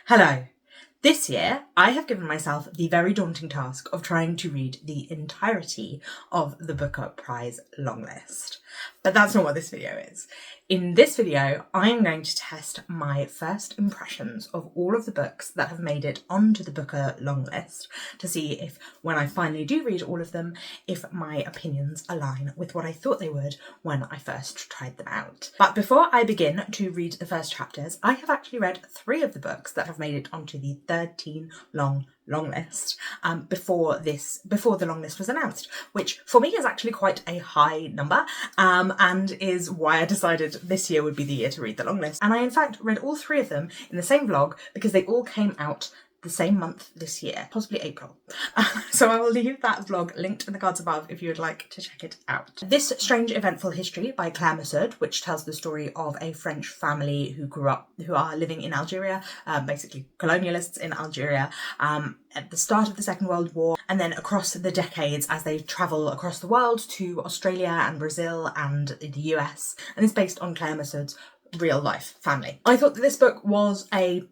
Hello. This year, I have given myself the very daunting task of trying to read the entirety of the Booker Prize Longlist. But that's not what this video is. In this video, I'm going to test my first impressions of all of the books that have made it onto the Booker Longlist to see if, when I finally do read all of them, if my opinions align with what I thought they would when I first tried them out. But before I begin to read the first chapters, I have actually read 3 of the books that have made it onto the 13 long list before the long list was announced, which for me is actually quite a high number, and is why I decided this year would be the year to read the long list. And I in fact read all 3 of them in the same vlog because they all came out the same month this year, possibly April. So I will leave that vlog linked in the cards above if you would like to check it out. This Strange Eventful History by Claire Massud, which tells the story of a French family who are living in Algeria, basically colonialists in Algeria, at the start of the Second World War, and then across the decades as they travel across the world to Australia and Brazil and the US, and is based on Claire Massud's real life family. I thought that this book was a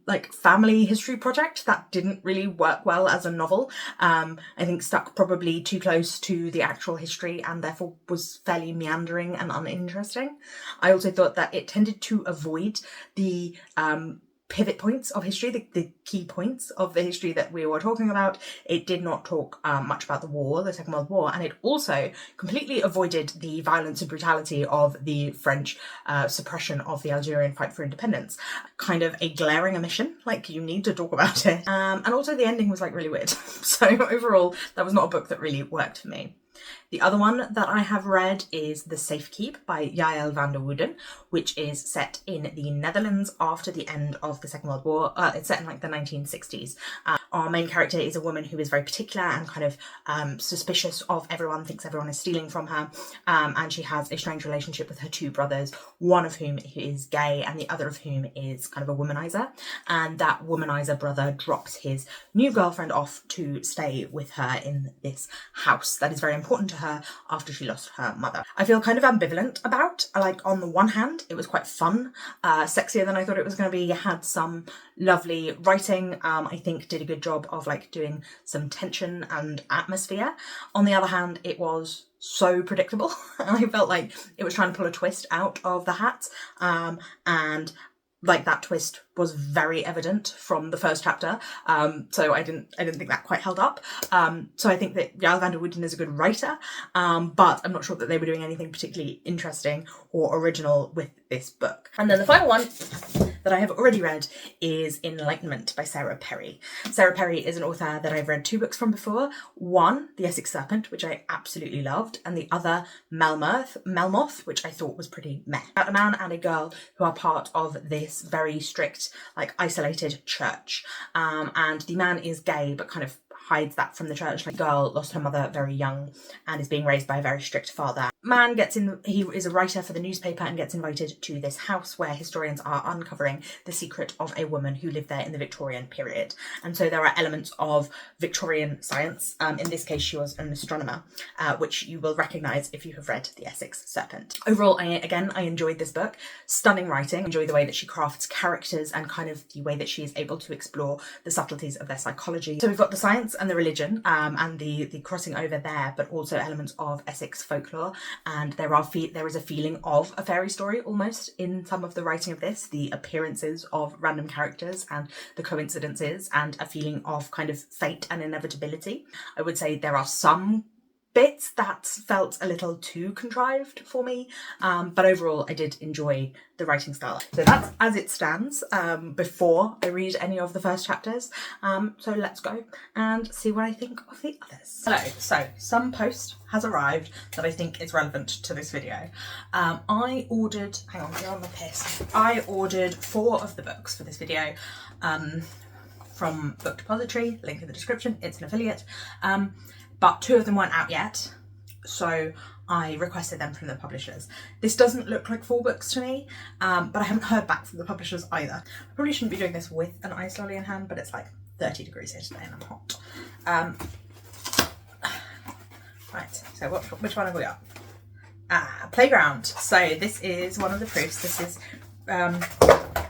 family history project that didn't really work well as a novel. I think stuck probably too close to the actual history and therefore was fairly meandering and uninteresting. I also thought that it tended to avoid the pivot points of history, the key points of the history that we were talking about. It did not talk much about the war, the Second World War, and it also completely avoided the violence and brutality of the French suppression of the Algerian fight for independence. Kind of a glaring omission, you need to talk about it. And also the ending was really weird. So overall, that was not a book that really worked for me. The other one that I have read is The Safekeep by Yael van der Wouden, which is set in the Netherlands after the end of the Second World War. It's set in the 1960s. Our main character is a woman who is very particular and kind of suspicious of everyone, thinks everyone is stealing from her, and she has a strange relationship with her 2 brothers, one of whom is gay and the other of whom is kind of a womanizer. And that womanizer brother drops his new girlfriend off to stay with her in this house that is very important to her after she lost her mother. I feel kind of ambivalent about, on the one hand, it was quite fun, sexier than I thought it was going to be, had some lovely writing, I think did a good job of doing some tension and atmosphere. On the other hand, it was so predictable and I felt like it was trying to pull a twist out of the hat, and that twist was very evident from the first chapter, so I didn't think that quite held up. So I think that Yael van der Wouden is a good writer, but I'm not sure that they were doing anything particularly interesting or original with this book. And then the final one that I have already read is Enlightenment by Sarah Perry. Sarah Perry is an author that I've read 2 books from before. One, The Essex Serpent, which I absolutely loved, and the other, Melmoth, which I thought was pretty meh. About a man and a girl who are part of this very strict, isolated church. And the man is gay, but kind of hides that from the church. The girl lost her mother very young and is being raised by a very strict father. Man he is a writer for the newspaper and gets invited to this house where historians are uncovering the secret of a woman who lived there in the Victorian period. And so there are elements of Victorian science. In this case, she was an astronomer, which you will recognise if you have read The Essex Serpent. Overall, I enjoyed this book. Stunning writing. I enjoy the way that she crafts characters and kind of the way that she is able to explore the subtleties of their psychology. So we've got the science and the religion, and the crossing over there, but also elements of Essex folklore. And there is a feeling of a fairy story almost in some of the writing of this, the appearances of random characters and the coincidences, and a feeling of kind of fate and inevitability. I would say there are some bits that felt a little too contrived for me, but overall I did enjoy the writing style. So that's as it stands before I read any of the first chapters. So let's go and see what I think of the others. Hello, so some post has arrived that I think is relevant to this video. I ordered 4 of the books for this video from Book Depository, link in the description, it's an affiliate. But 2 of them weren't out yet, so I requested them from the publishers. This doesn't look like 4 books to me, but I haven't heard back from the publishers either. I probably shouldn't be doing this with an ice lolly in hand, but it's 30 degrees here today and I'm hot. Right, so which one have we got? Playground. So this is one of the proofs. This is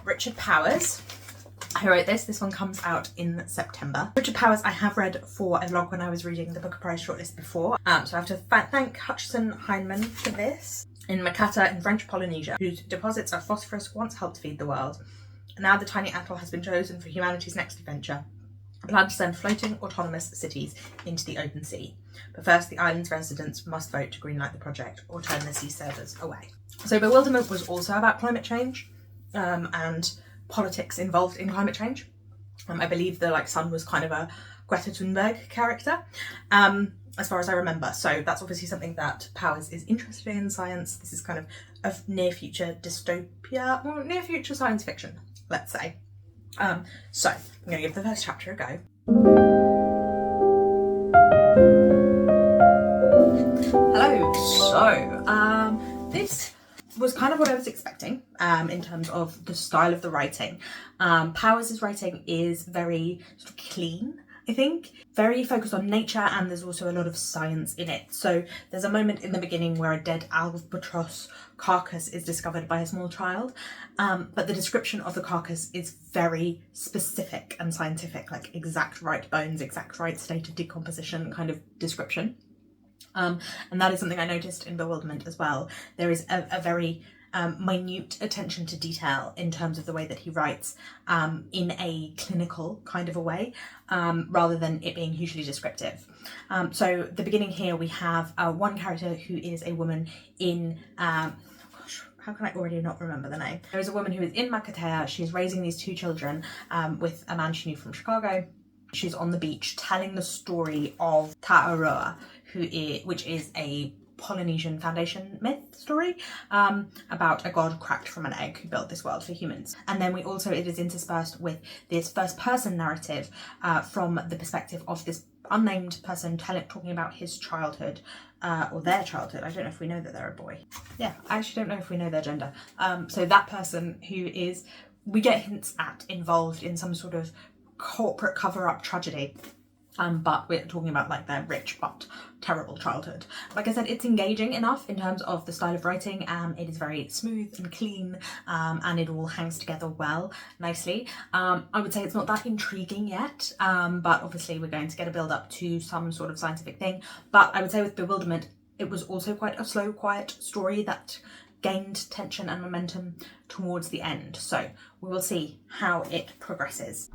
Richard Powers. I wrote this. This one comes out in September. Richard Powers I have read for a vlog when I was reading the Booker Prize shortlist before. So I have to thank Hutchinson Heinemann for this. In Makata in French Polynesia, whose deposits of phosphorus once helped feed the world. Now the tiny atoll has been chosen for humanity's next adventure. A plan to send floating autonomous cities into the open sea. But first the island's residents must vote to greenlight the project or turn the sea servers away. So Bewilderment was also about climate change and politics involved in climate change. I believe the son was kind of a Greta Thunberg character, as far as I remember. So that's obviously something that Powers is interested in science. This is kind of a near future dystopia, well, near future science fiction, let's say. So I'm going to give the first chapter a go. Hello. So this was kind of what I was expecting in terms of the style of the writing. Powers' writing is very sort of clean, I think, very focused on nature, and there's also a lot of science in it. So there's a moment in the beginning where a dead albatross carcass is discovered by a small child, but the description of the carcass is very specific and scientific, like exact right bones, exact right state of decomposition kind of description. And that is something I noticed in Bewilderment as well. There is a very minute attention to detail in terms of the way that he writes, in a clinical kind of a way, rather than it being hugely descriptive. So the beginning here we have one character who is a woman in how can I already not remember the name? There is a woman who is in Makatea. She's raising these two children with a man she knew from Chicago. She's on the beach telling the story of Ta'aroa, which is a Polynesian Foundation myth story about a god cracked from an egg who built this world for humans. And then it is interspersed with this first person narrative from the perspective of this unnamed person talking about his childhood, or their childhood. I don't know if we know that they're a boy. Yeah, I actually don't know if we know their gender. So that person who is, we get hints at, involved in some sort of corporate cover-up tragedy. But we're talking about their rich but terrible childhood. Like I said, it's engaging enough in terms of the style of writing. It is very smooth and clean, and it all hangs together well, nicely. I would say it's not that intriguing yet, but obviously we're going to get a build up to some sort of scientific thing. But I would say with Bewilderment, it was also quite a slow, quiet story that gained tension and momentum towards the end. So we will see how it progresses.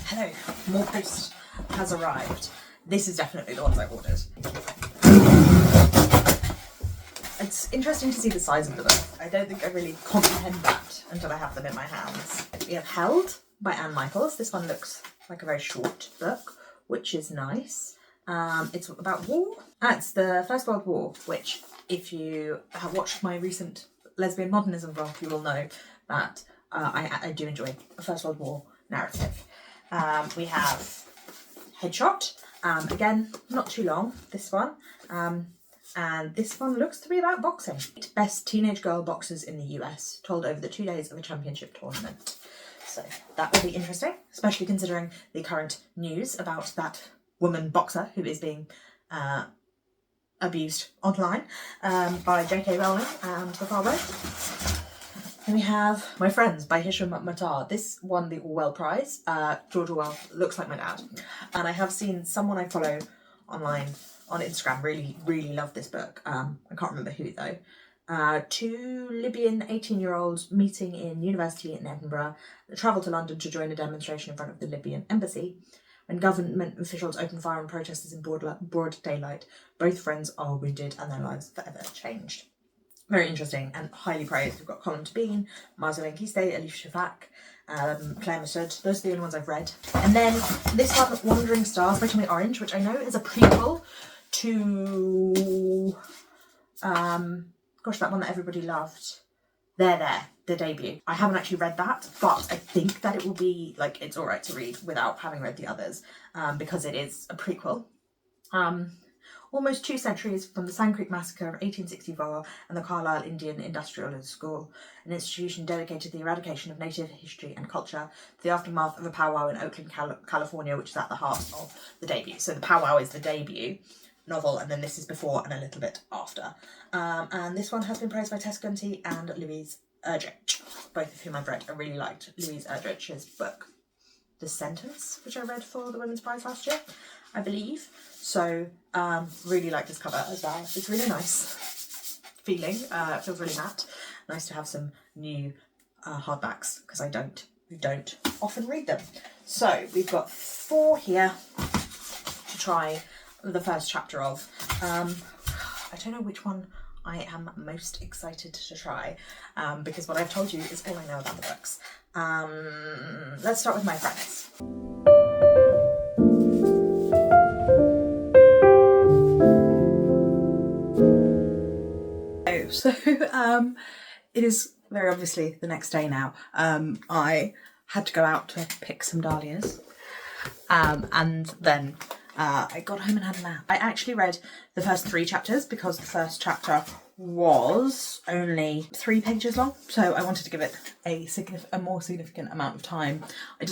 Hello, more post has arrived. This is definitely the ones I ordered. It's interesting to see the size of the book. I don't think I really comprehend that until I have them in my hands. We have Held by Anne Michaels. This one looks like a very short book, which is nice. It's about war. It's the First World War, which if you have watched my recent lesbian modernism vlog, you will know that I do enjoy a First World War narrative. We have Headshot, again, not too long, this one, and this one looks to be about boxing. Best teenage girl boxers in the US, told over the 2 days of a championship tournament. So that will be interesting, especially considering the current news about that woman boxer who is being abused online by J.K. Rowling and the far right. Then we have My Friends by Hisham Matar. This won the Orwell Prize. George Orwell looks like my dad. And I have seen someone I follow online on Instagram really love this book. I can't remember who though. Two Libyan 18-year-olds meeting in university in Edinburgh travel to London to join a demonstration in front of the Libyan embassy. When government officials open fire on protesters in broad daylight, both friends are wounded and their lives forever changed. Very interesting and highly praised. We've got Colin, Massud, Elif Shafak, Claire Massud. Those are the only ones I've read. And then this one, Wandering Stars by Tommy Orange, which I know is a prequel to that one that everybody loved. The debut. I haven't actually read that, but I think that it will be it's alright to read without having read the others, because it is a prequel. Almost 2 centuries from the Sand Creek Massacre of 1864 and the Carlisle Indian Industrial School, an institution dedicated to the eradication of native history and culture, to the aftermath of a powwow in Oakland, California, which is at the heart of the debut. So the powwow is the debut. novel, and then this is before and a little bit after. And this one has been praised by Tess Gunty and Louise Erdrich, both of whom I've read. I really liked Louise Erdrich's book, The Sentence, which I read for the Women's Prize last year, I believe. So really like this cover as well. It's really nice feeling. It feels really matte. Nice to have some new hardbacks, because I don't often read them. So we've got 4 here to try the first chapter of. I don't know which one I am most excited to try, because what I've told you is all I know about the books. Let's start with My Friends. So it is very obviously the next day now. I had to go out to pick some dahlias, and then I got home and had a nap. I actually read the first 3 chapters because the first chapter was only 3 pages long, so I wanted to give it a more significant amount of time. I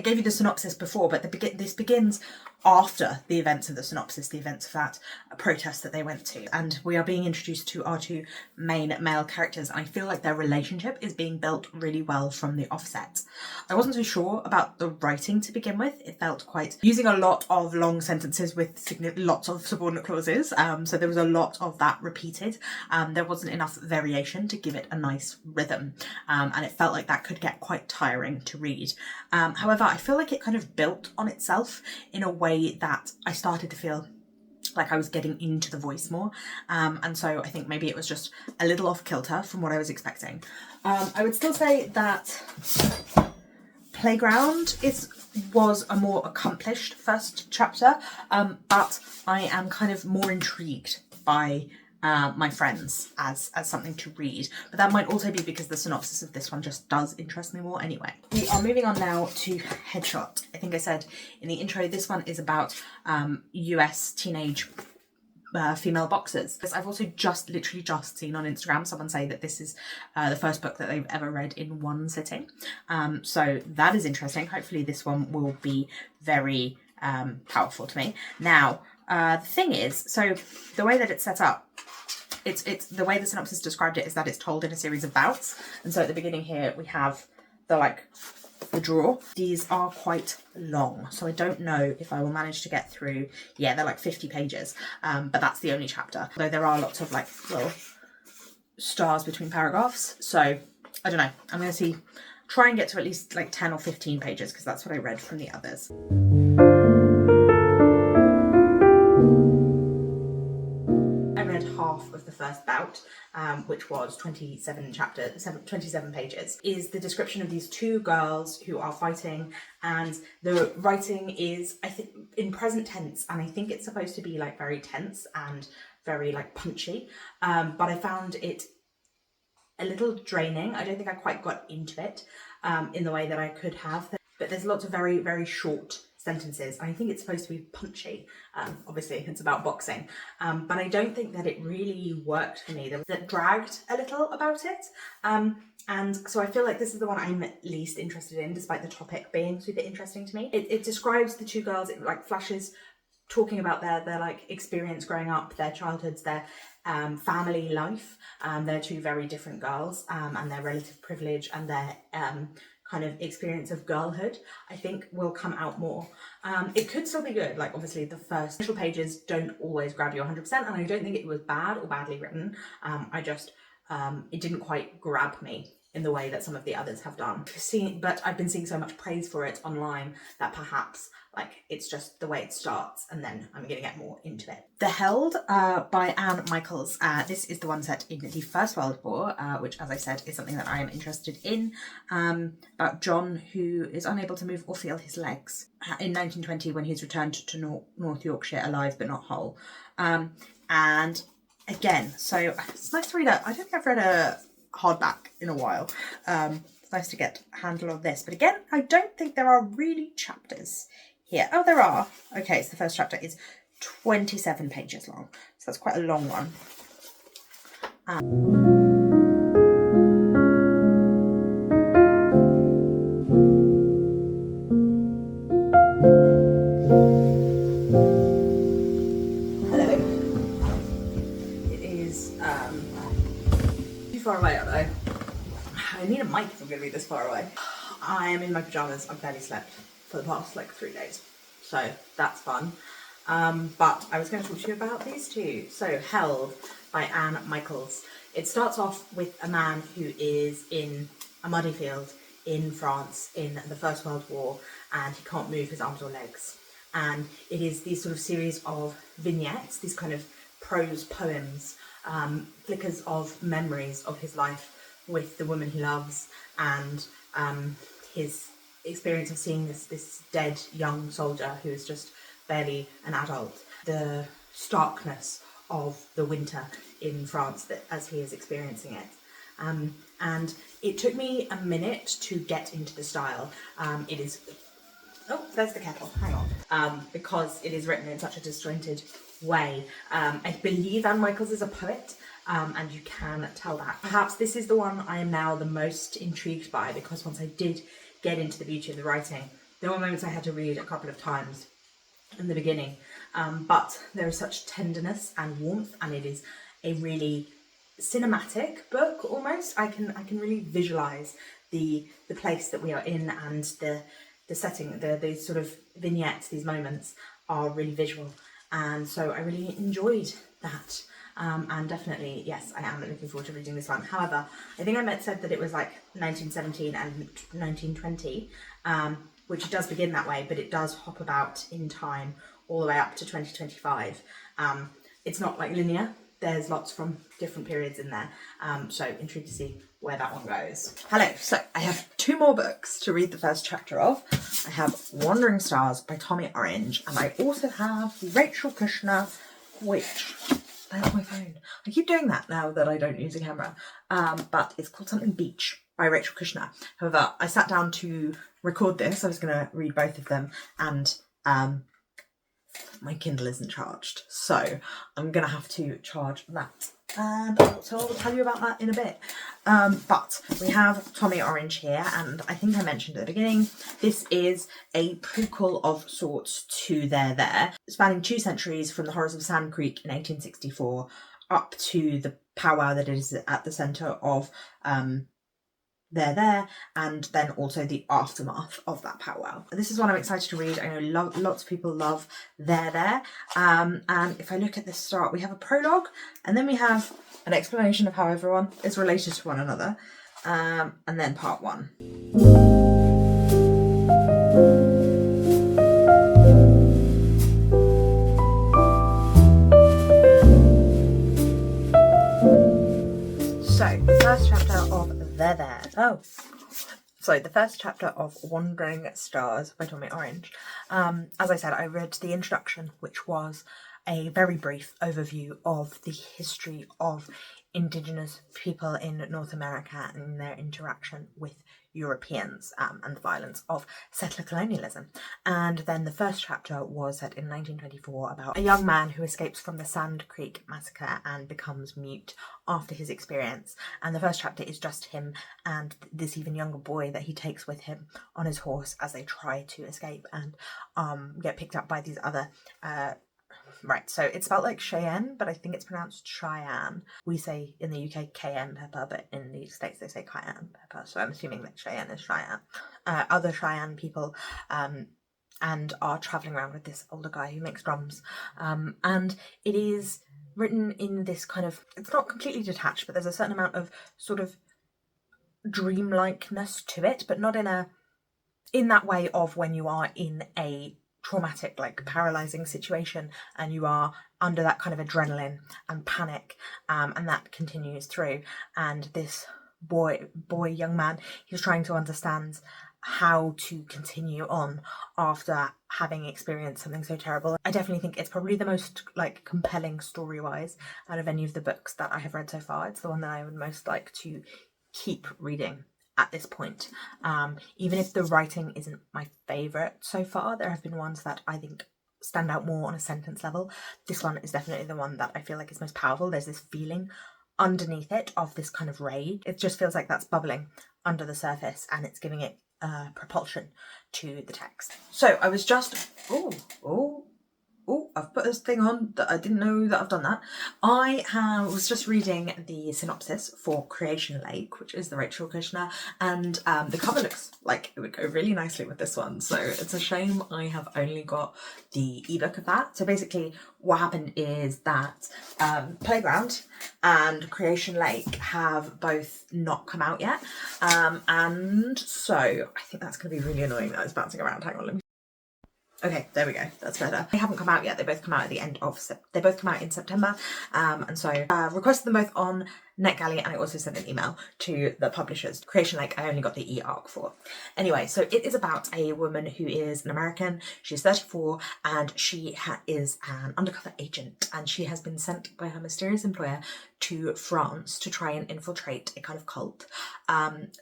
gave you the synopsis before, but this begins after the events of the synopsis, the events of that protest that they went to, and we are being introduced to our 2 main male characters, and I feel like their relationship is being built really well from the offset. I wasn't so sure about the writing to begin with. It felt quite using a lot of long sentences with lots of subordinate clauses, so there was a lot of that repeated. There wasn't enough variation to give it a nice rhythm, and it felt like that could get quite tiring to read. However, I feel like it kind of built on itself in a way that I started to feel like I was getting into the voice more, and so I think maybe it was just a little off kilter from what I was expecting. I would still say that Playground was a more accomplished first chapter, but I am kind of more intrigued by My Friends as something to read, but that might also be because the synopsis of this one just does interest me more anyway. We are moving on now to Headshot. I think I said in the intro this one is about US teenage female boxers. I've also literally just seen on Instagram someone say that this is the first book that they've ever read in one sitting, so that is interesting. Hopefully this one will be very powerful to me. Now the thing is, so the way that it's set up, it's the way the synopsis described it is that it's told in a series of bouts, and so at the beginning here we have the draw. These are quite long, so I don't know if I will manage to get through. Yeah, they're like 50 pages, but that's the only chapter, though there are lots of little stars between paragraphs, so I don't know. I'm going to try and get to at least 10 or 15 pages, because that's what I read from the others. Half of the first bout, which was 27 pages, is the description of these 2 girls who are fighting, and the writing is, I think, in present tense, and I think it's supposed to be very tense and very punchy, but I found it a little draining. I don't think I quite got into it in the way that I could have, but there's lots of very, very short sentences, and I think it's supposed to be punchy. Obviously it's about boxing, but I don't think that it really worked for me. That dragged a little about it, and so I feel like this is the one I'm least interested in, despite the topic being super interesting to me. It describes the 2 girls, it flashes talking about their experience growing up, their childhoods, their family life. They're 2 very different girls, and their relative privilege and their kind of experience of girlhood, I think, will come out more. It could still be good. Obviously the first initial pages don't always grab you 100%, and I don't think it was bad or badly written. I just it didn't quite grab me in the way that some of the others have done. But I've been seeing so much praise for it online that perhaps it's just the way it starts, and then I'm going to get more into it. The Held by Anne Michaels. This is the one set in the First World War, which, as I said, is something that I am interested in, about John, who is unable to move or feel his legs in 1920 when he's returned to North Yorkshire alive but not whole. And again, so it's nice to read I don't think I've read a hardback in a while. It's nice to get a handle on this, but again, I don't think there are really chapters here. Oh, there are. Okay, so the first chapter is 27 pages long, so that's quite a long one. I need a mic if I'm going to be this far away. I am in my pyjamas. I've barely slept for the past like 3 days. So that's fun. But I was going to talk to you about these two. So Held by Anne Michaels. It starts off with a man who is in a muddy field in France in the First World War, and he can't move his arms or legs. And it is these sort of series of vignettes, these kind of prose poems, flickers of memories of his life with the woman he loves, and his experience of seeing this dead young soldier who is just barely an adult, the starkness of the winter in France as he is experiencing it. And it took me a minute to get into the style. It is... Oh, there's the kettle. Hang on. Because it is written in such a disjointed way. I believe Anne Michaels is a poet, and you can tell that. Perhaps this is the one I am now the most intrigued by, because once I did get into the beauty of the writing, there were moments I had to read a couple of times in the beginning. But there is such tenderness and warmth, and it is a really cinematic book almost. I can really visualize the place that we are in, and the setting, the sort of vignettes, these moments are really visual, and so I really enjoyed that. And definitely, yes, I am looking forward to reading this one. However, I think I said that it was like 1917 and 1920, which it does begin that way, but it does hop about in time all the way up to 2025. It's not like linear. There's lots from different periods in there. So intrigued to see where that one goes. Hello, so I have 2 more books to read the first chapter of. I have Wandering Stars by Tommy Orange, and I also have Rachel Kushner, which... There's my phone. I keep doing that now that I don't use a camera. But it's called something Beach by Rachel Kushner. However, I sat down to record this. I was going to read both of them, and my Kindle isn't charged, so I'm going to have to charge that. And so I'll tell you about that in a bit. But we have Tommy Orange here, and I think I mentioned at the beginning, this is a prequel of sorts to There, spanning 2 centuries from the horrors of Sand Creek in 1864 up to the powwow that is at the centre of There, and then also the aftermath of that powwow. This is one I'm excited to read. I know lots of people love There. And if I look at the start, we have a prologue, and then we have an explanation of how everyone is related to one another, and then part 1. So, the first chapter of the first chapter of Wandering Stars by Tommy Orange. As I said, I read the introduction, which was a very brief overview of the history of Indigenous people in North America and their interaction with Europeans, and the violence of settler colonialism. And then the first chapter was set in 1924 about a young man who escapes from the Sand Creek massacre and becomes mute after his experience. And the first chapter is just him and this even younger boy that he takes with him on his horse as they try to escape and get picked up by these other right, so it's spelled like Cheyenne, but I think it's pronounced Cheyenne. We say in the UK cayenne pepper, but in the States they say cayenne pepper, so I'm assuming that Cheyenne is Cheyenne. Other Cheyenne people and are travelling around with this older guy who makes drums. And it is written in this kind of, it's not completely detached, but there's a certain amount of sort of dreamlikeness to it, but not in that way of when you are in a traumatic, like paralyzing situation and you are under that kind of adrenaline and panic, and that continues through. And this young man, he's trying to understand how to continue on after having experienced something so terrible. I definitely think it's probably the most like compelling story-wise out of any of the books that I have read so far. It's the one that I would most like to keep reading at this point. Even if the writing isn't my favourite so far, there have been ones that I think stand out more on a sentence level. This one is definitely the one that I feel like is most powerful. There's this feeling underneath it of this kind of rage. It just feels like that's bubbling under the surface, and it's giving it propulsion to the text. So I was just Oh, I've put this thing on that I didn't know that I've done that. Was just reading the synopsis for Creation Lake, which is the Rachel Kushner, and the cover looks like it would go really nicely with this one. So it's a shame I have only got the ebook of that. So basically what happened is that Playground and Creation Lake have both not come out yet. And so I think that's going to be really annoying that it's bouncing around. Hang on, let me... Okay, there we go. That's better. They haven't come out yet. They both come out at the end of... They both come out in September. And so requested them both on NetGalley, and I also sent an email to the publishers. Creation Lake, I only got the e-arc for. Anyway, so it is about a woman who is an American. She's 34 and she is an undercover agent, and she has been sent by her mysterious employer to France to try and infiltrate a kind of cult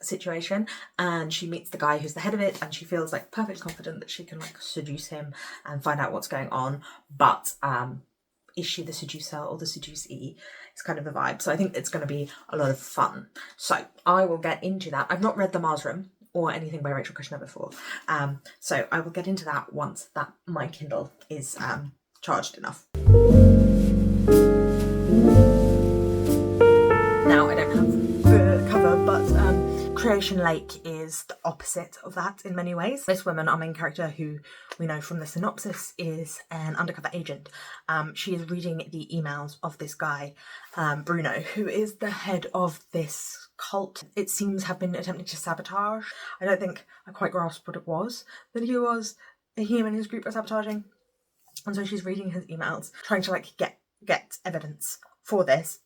situation. And she meets the guy who's the head of it, and she feels like perfectly confident that she can like seduce him and find out what's going on. But is she the seducer or the seducee? It's kind of the vibe. So I think it's going to be a lot of fun. So I will get into that. I've not read The Mars Room or anything by Rachel Kushner before. So I will get into that once that my Kindle is charged enough. Now I don't have the cover, but Creation Lake is the opposite of that in many ways. This woman, our main character, who we know from the synopsis is an undercover agent. She is reading the emails of this guy, Bruno, who is the head of this cult. It seems have been attempting to sabotage. I don't think I quite grasped what it was that he was. Him and his group were sabotaging. And so she's reading his emails, trying to like get evidence for this.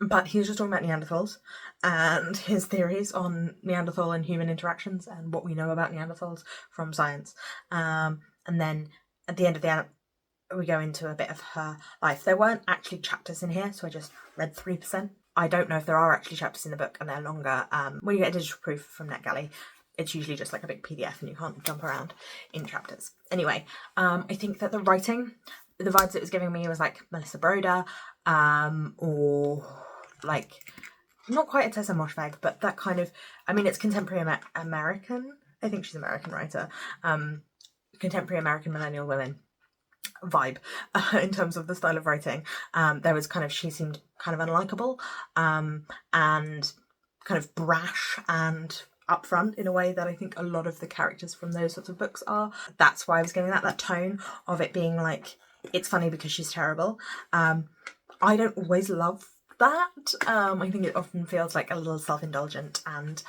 But he was just talking about Neanderthals and his theories on Neanderthal and human interactions and what we know about Neanderthals from science. And then at the end of the we go into a bit of her life. There weren't actually chapters in here, so I just read 3%. I don't know if there are actually chapters in the book and they're longer. When you get a digital proof from NetGalley, it's usually just like a big PDF and you can't jump around in chapters. Anyway, I think that the writing, the vibes it was giving me was like Melissa Broder, or like not quite a Tessa Moshfegh, but that kind of, I mean, it's contemporary American. I think she's an American writer. Contemporary American millennial women vibe in terms of the style of writing. There was kind of, she seemed kind of unlikable and kind of brash and upfront in a way that I think a lot of the characters from those sorts of books are. That's why I was getting that tone of it being like, it's funny because she's terrible. I don't always love that. I think it often feels like a little self-indulgent and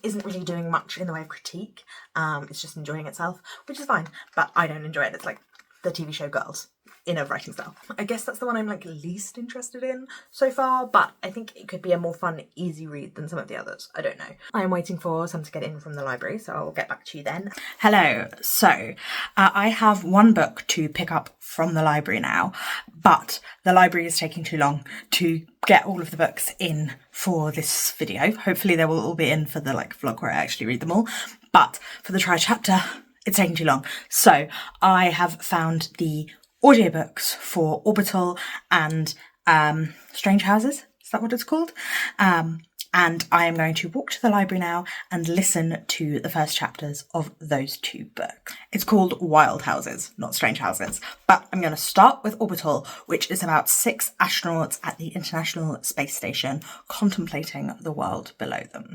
isn't really doing much in the way of critique. It's just enjoying itself, which is fine, but I don't enjoy it. It's like the TV show Girls in a writing style. I guess that's the one I'm like least interested in so far, but I think it could be a more fun, easy read than some of the others. I don't know. I am waiting for some to get in from the library, so I'll get back to you then. Hello. So I have one book to pick up from the library now, but the library is taking too long to get all of the books in for this video. Hopefully they will all be in for the like vlog where I actually read them all, but for the try chapter, it's taking too long. So I have found the audiobooks for Orbital and Strange Houses. Is that what it's called? And I am going to walk to the library now and listen to the first chapters of those two books. It's called Wild Houses, not Strange Houses. But I'm going to start with Orbital, which is about 6 astronauts at the International Space Station contemplating the world below them.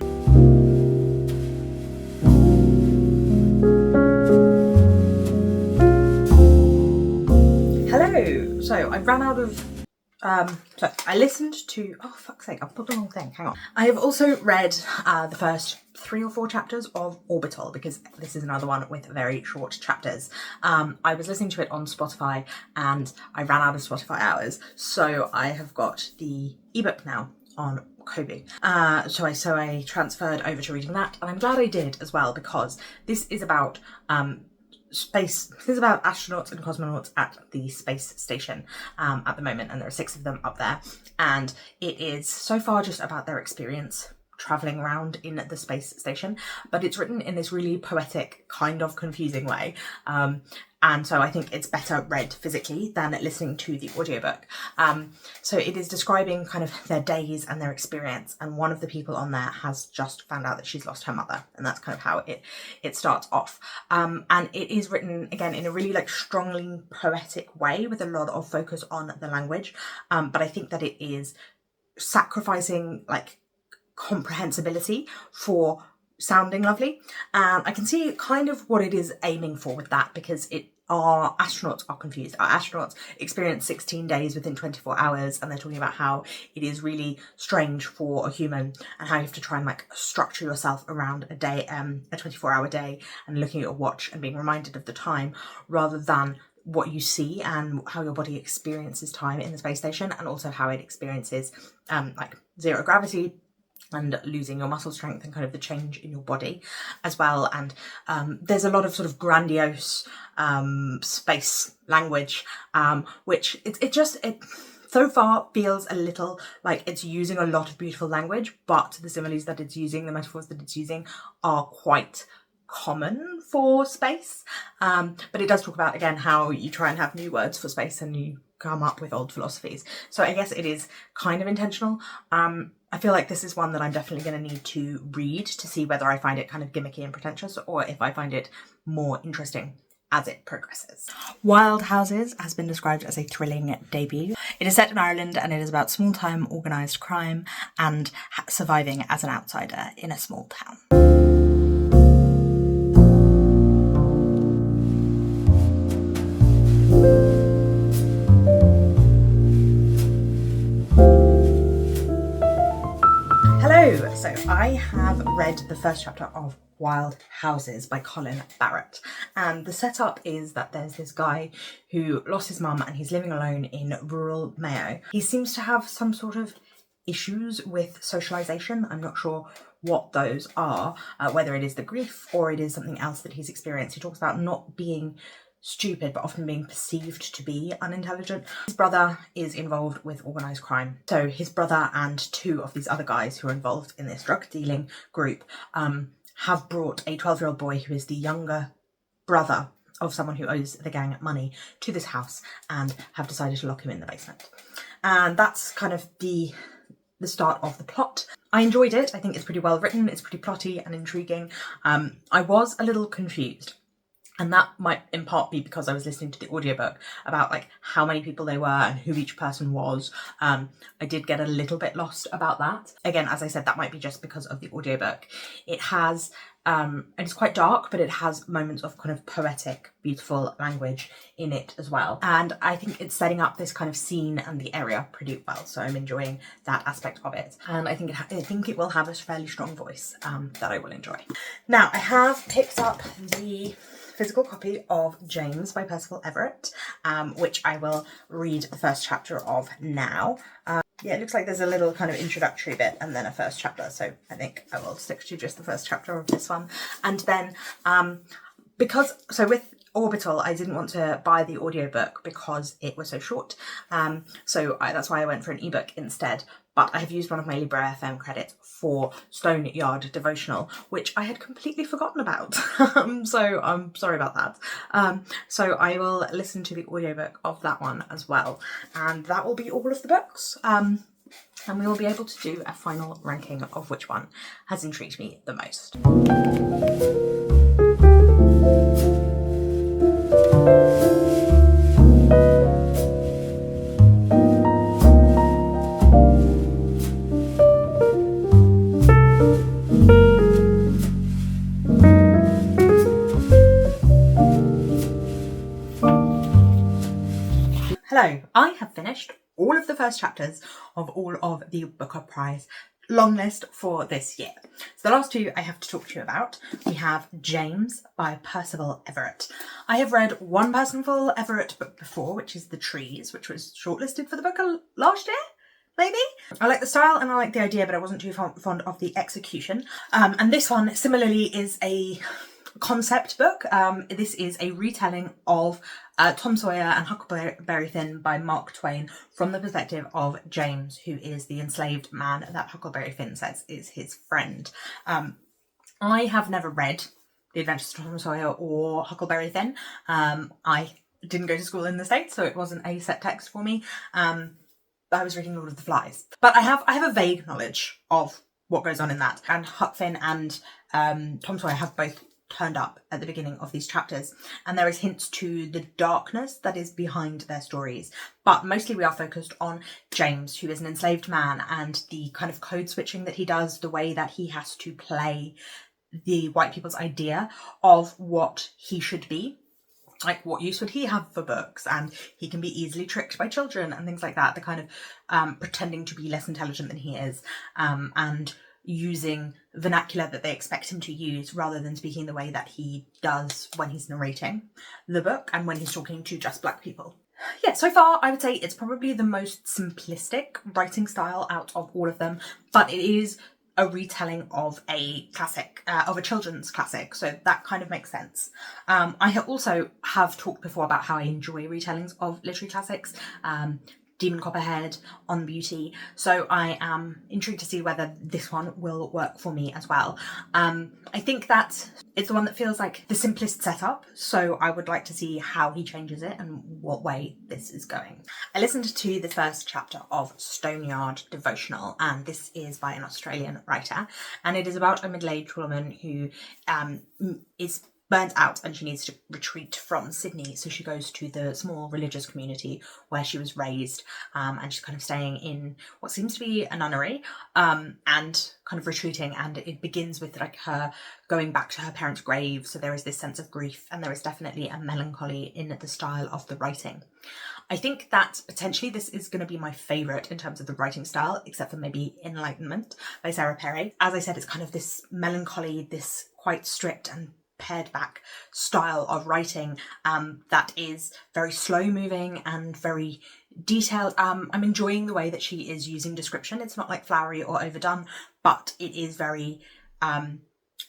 Hello! So I ran out of so I listened to, oh fuck's sake, I've put the wrong thing, hang on. I have also read the first 3 or 4 chapters of Orbital, because this is another one with very short chapters. I was listening to it on Spotify and I ran out of Spotify hours, so I have got the ebook now on Kobo. So I transferred over to reading that, and I'm glad I did as well, because this is about space. This is about astronauts and cosmonauts at the space station at the moment, and there are 6 of them up there, and it is so far just about their experience traveling around in the space station, but it's written in this really poetic, kind of confusing way. And so I think it's better read physically than listening to the audiobook. So it is describing kind of their days and their experience. And one of the people on there has just found out that she's lost her mother. And that's kind of how it starts off. And it is written, again, in a really like strongly poetic way with a lot of focus on the language. But I think that it is sacrificing like comprehensibility for sounding lovely. I can see kind of what it is aiming for with that, because our astronauts are confused. Our astronauts experience 16 days within 24 hours, and they're talking about how it is really strange for a human and how you have to try and like structure yourself around a day, a 24-hour day, and looking at your watch and being reminded of the time rather than what you see and how your body experiences time in the space station, and also how it experiences like zero gravity and losing your muscle strength and kind of the change in your body as well. And there's a lot of sort of grandiose space language, which it so far feels a little like it's using a lot of beautiful language, but the similes that it's using, the metaphors that it's using are quite common for space. But it does talk about, again, how you try and have new words for space and you come up with old philosophies. So I guess it is kind of intentional. I feel like this is one that I'm definitely going to need to read to see whether I find it kind of gimmicky and pretentious, or if I find it more interesting as it progresses. Wild Houses has been described as a thrilling debut. It is set in Ireland, and it is about small-time organised crime and surviving as an outsider in a small town. So I have read the first chapter of Wild Houses by Colin Barrett, and the setup is that there's this guy who lost his mum and he's living alone in rural Mayo. He seems to have some sort of issues with socialisation. I'm not sure what those are, whether it is the grief or it is something else that he's experienced. He talks about not being stupid, but often being perceived to be unintelligent. His brother is involved with organised crime. So his brother and two of these other guys who are involved in this drug dealing group have brought a 12-year-old boy who is the younger brother of someone who owes the gang money to this house and have decided to lock him in the basement. And that's kind of the start of the plot. I enjoyed it. I think it's pretty well written. It's pretty plotty and intriguing. I was a little confused. And that might in part be because I was listening to the audiobook about like how many people they were and who each person was. I did get a little bit lost about that. Again, as I said, that might be just because of the audiobook. It has, it's quite dark, but it has moments of kind of poetic, beautiful language in it as well. And I think it's setting up this kind of scene and the area pretty well. So I'm enjoying that aspect of it. And I think it will have a fairly strong voice that I will enjoy. Now, I have picked up the physical copy of James by Percival Everett, which I will read the first chapter of now. Yeah, it looks like there's a little kind of introductory bit and then a first chapter, so I think I will stick to just the first chapter of this one. And then with Orbital, I didn't want to buy the audiobook because it was so short, that's why I went for an ebook instead. But I have used one of my Libra FM credits for Stone Yard Devotional, which I had completely forgotten about. So I'm sorry about that. So I will listen to the audiobook of that one as well. And that will be all of the books. And we will be able to do a final ranking of which one has intrigued me the most. Hello, I have finished all of the first chapters of all of the Booker Prize Longlist for this year. So the last two I have to talk to you about. We have James by Percival Everett. I have read one Percival Everett book before, which is The Trees, which was shortlisted for the Booker last year. Maybe? I like the style and I like the idea, but I wasn't too fond of the execution. And this one similarly is a concept book. This is a retelling of Tom Sawyer and Huckleberry Finn by Mark Twain from the perspective of James, who is the enslaved man that Huckleberry Finn says is his friend. I have never read The Adventures of Tom Sawyer or Huckleberry Finn. I didn't go to school in the States, so it wasn't a set text for me. I was reading Lord of the Flies. But I have a vague knowledge of what goes on in that. And Huck Finn and Tom Sawyer have both turned up at the beginning of these chapters, and there is hints to the darkness that is behind their stories, but mostly we are focused on James, who is an enslaved man, and the kind of code switching that he does, the way that he has to play the white people's idea of what he should be. Like, what use would he have for books? And he can be easily tricked by children and things like that. The kind of pretending to be less intelligent than he is, and using vernacular that they expect him to use rather than speaking the way that he does when he's narrating the book and when he's talking to just black people. Yeah, so far I would say it's probably the most simplistic writing style out of all of them, but it is a retelling of a classic, of a children's classic, so that kind of makes sense. I also have talked before about how I enjoy retellings of literary classics, Demon Copperhead, On Beauty, so I am intrigued to see whether this one will work for me as well. I think that it's the one that feels like the simplest setup, so I would like to see how he changes it and what way this is going. I listened to the first chapter of Stoneyard Devotional, and this is by an Australian writer, and it is about a middle-aged woman who is burnt out and she needs to retreat from Sydney, so she goes to the small religious community where she was raised, and she's kind of staying in what seems to be a nunnery, and kind of retreating, and it begins with like her going back to her parents' grave, so there is this sense of grief and there is definitely a melancholy in the style of the writing. I think that potentially this is going to be my favourite in terms of the writing style, except for maybe Enlightenment by Sarah Perry. As I said, it's kind of this melancholy, this quite strict and pared back style of writing that is very slow moving and very detailed. I'm enjoying the way that she is using description. It's not like flowery or overdone, but it is very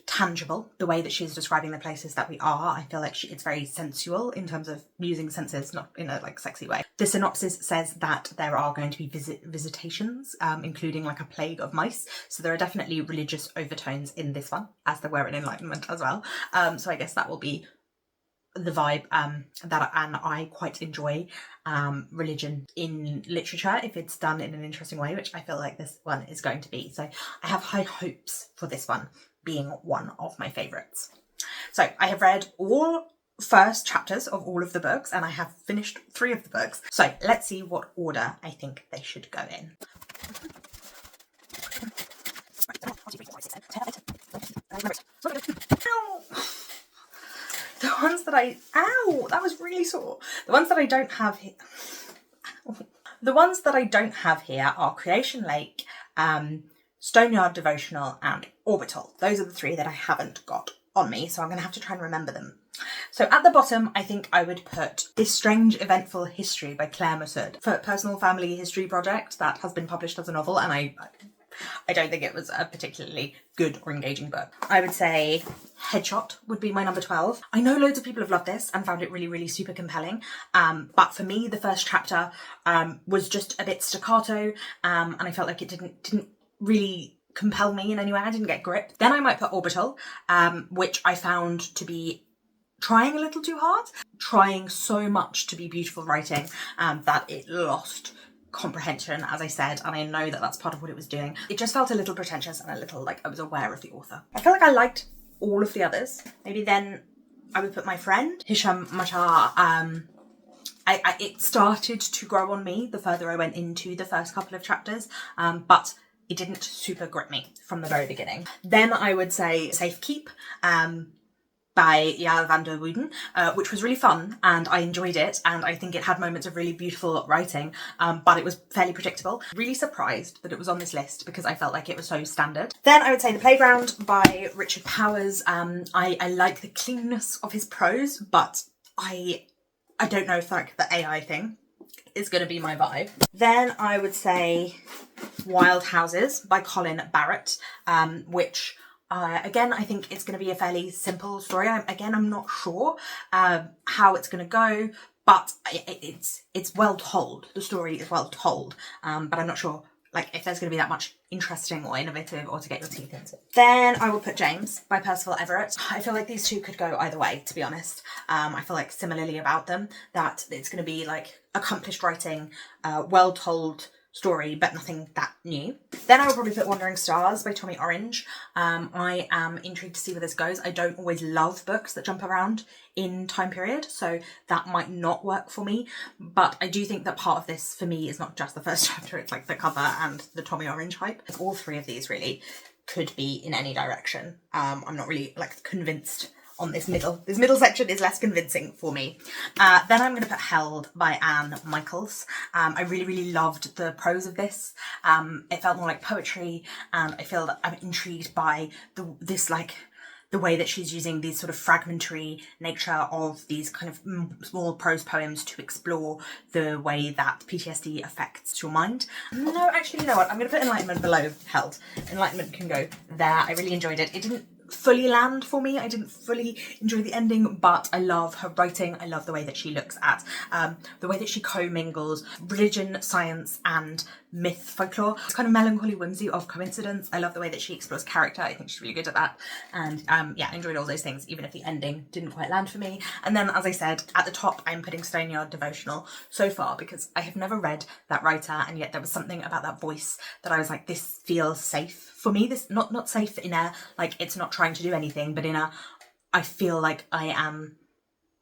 tangible, the way that she's describing the places that we are. I feel like it's very sensual in terms of using senses, not in a like sexy way. The synopsis says that there are going to be visitations, including like a plague of mice. So there are definitely religious overtones in this one, as there were in Enlightenment as well. So I guess that will be the vibe that, and I quite enjoy religion in literature if it's done in an interesting way, which I feel like this one is going to be. So I have high hopes for this one being one of my favourites. So I have read all first chapters of all of the books, and I have finished 3 of the books. So let's see what order I think they should go in. The ones that ow, that was really sore. The ones that I don't have here, the ones that I don't have here are Creation Lake, Stoneyard Devotional and Orbital. Those are the 3 that I haven't got on me, so I'm going to have to try and remember them. So at the bottom, I think I would put This Strange Eventful History by Claire Massud, for personal family history project that has been published as a novel, and I don't think it was a particularly good or engaging book. I would say Headshot would be my number 12. I know loads of people have loved this and found it really, really super compelling. But for me, the first chapter was just a bit staccato, and I felt like it didn't really compel me in any way. I didn't get gripped. Then I might put Orbital, which I found to be trying a little too hard, trying so much to be beautiful writing that it lost comprehension, as I said, and I know that that's part of what it was doing. It just felt a little pretentious and a little like I was aware of the author. I feel like I liked all of the others. Maybe then I would put my friend Hisham Matar. It started to grow on me the further I went into the first couple of chapters, but it didn't super grip me from the very beginning. Then I would say Safekeep by Yael van der Wouden, which was really fun and I enjoyed it, and I think it had moments of really beautiful writing, but it was fairly predictable. Really surprised that it was on this list because I felt like it was so standard. Then I would say The Playground by Richard Powers. I like the cleanness of his prose, but I don't know if like the AI thing is going to be my vibe. Then I would say Wild Houses by Colin Barrett, which Again, I think it's going to be a fairly simple story. I'm not sure how it's going to go, but it's well told. The story is well told, but I'm not sure like if there's going to be that much interesting or innovative or to get your teeth into. Then I will put James by Percival Everett. I feel like these two could go either way, to be honest. I feel like similarly about them, that it's going to be like accomplished writing, well told story, but nothing that new. Then I will probably put Wandering Stars by Tommy Orange. I am intrigued to see where this goes. I don't always love books that jump around in time period, so that might not work for me, but I do think that part of this for me is not just the first chapter, it's like the cover and the Tommy Orange hype. All three of these really could be in any direction. I'm not really like convinced on this middle section is less convincing for me. Then I'm going to put Held by Anne Michaels. I really loved the prose of this. It felt more like poetry, and I feel that I'm intrigued by the way that she's using these sort of fragmentary nature of these kind of small prose poems to explore the way that PTSD affects your mind. No, actually, you know what? I'm going to put Enlightenment below Held. Enlightenment can go there. I really enjoyed it. It didn't fully land for me. I didn't fully enjoy the ending, but I love her writing. I love the way that she looks at the way that she commingles religion, science and myth, folklore. It's kind of melancholy whimsy of coincidence. I love the way that she explores character. I think she's really good at that, and yeah, I enjoyed all those things, even if the ending didn't quite land for me. And then, as I said, at the top I'm putting Stoneyard Devotional so far, because I have never read that writer, and yet there was something about that voice that I was like, this feels safe for me. This not safe in a like it's not trying to do anything, but in a I feel like I am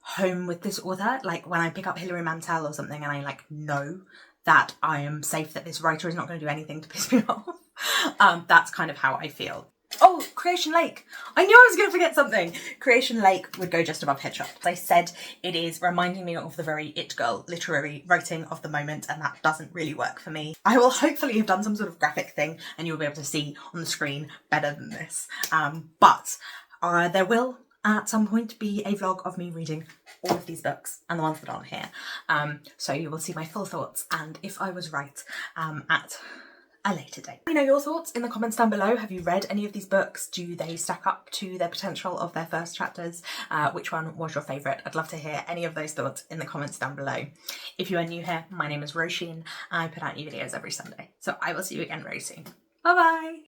home with this author. Like when I pick up Hilary Mantel or something and I like know that I am safe, that this writer is not going to do anything to piss me off. That's kind of how I feel. Oh, Creation Lake. I knew I was going to forget something. Creation Lake would go just above Headshot. As I said, it is reminding me of the very It Girl literary writing of the moment, and that doesn't really work for me. I will hopefully have done some sort of graphic thing and you'll be able to see on the screen better than this. But there will at some point be a vlog of me reading all of these books and the ones that aren't here. So you will see my full thoughts and if I was right at a later date. Let me know your thoughts in the comments down below. Have you read any of these books? Do they stack up to their potential of their first chapters? Which one was your favourite? I'd love to hear any of those thoughts in the comments down below. If you are new here, my name is Roisin. I put out new videos every Sunday. So I will see you again very soon. Bye bye!